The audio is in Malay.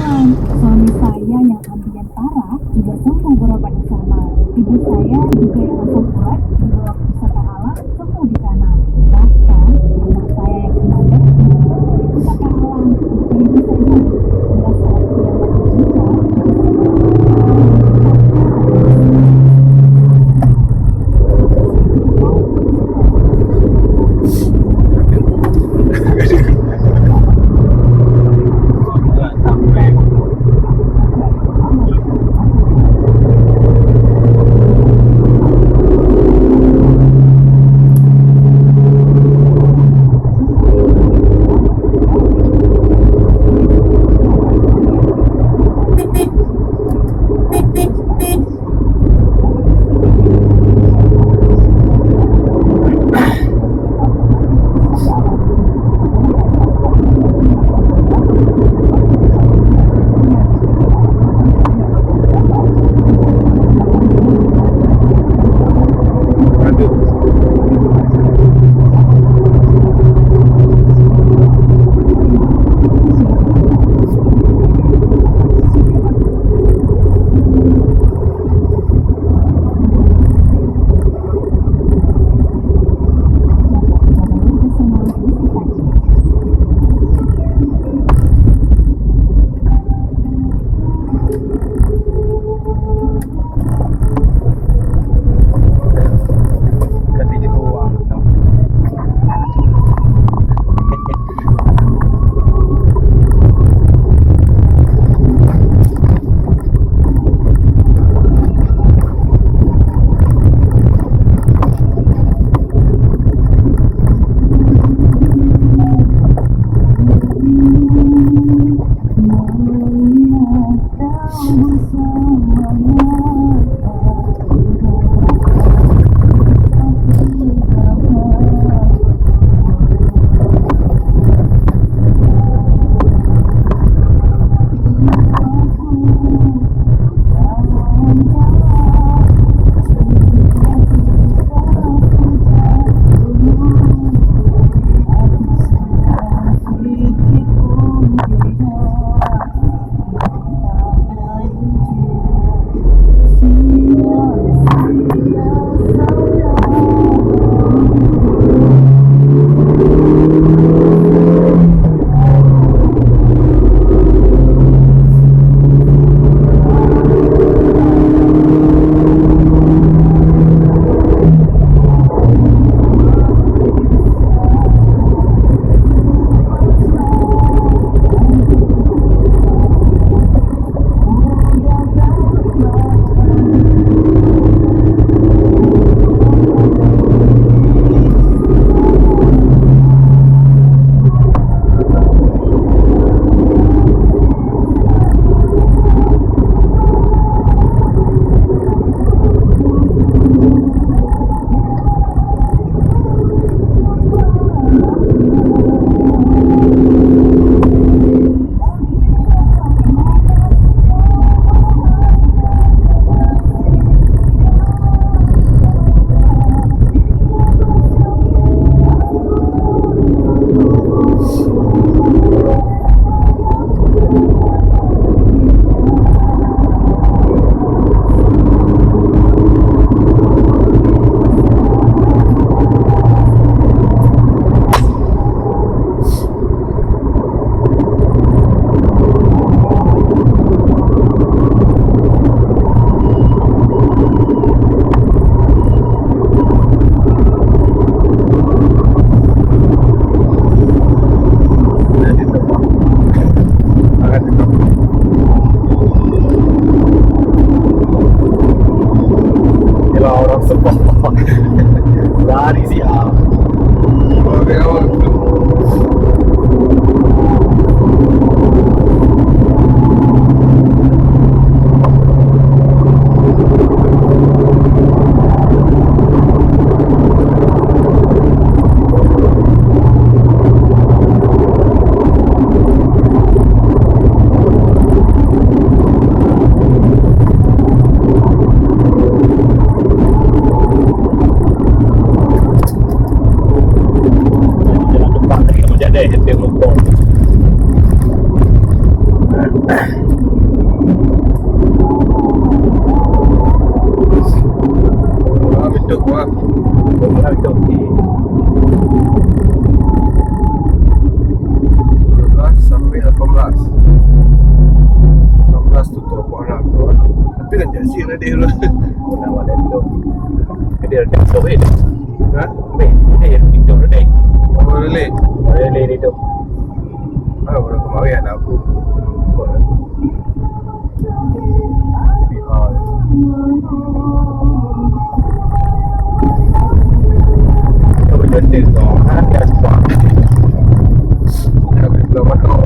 tenang, suami saya yang ambien parah juga sembuh berobat di sana. Ibu saya juga yang asam urat dibawa ke pusaka alam sembuh di sana. Bahkan anak saya yang kena depresi di pusaka alam bukan ibu saja. Hingga saat ia masuk ginjal dia dulu. Nama dia tu. Dia dah sore tu. Ha? Weh, dia pintu tu dek. Oh, boleh. Boleh dia tu. Ah, orang kemarin anak aku. Bihar. Kau berjaya kau, ha? Dah sebab. Aku belum makan.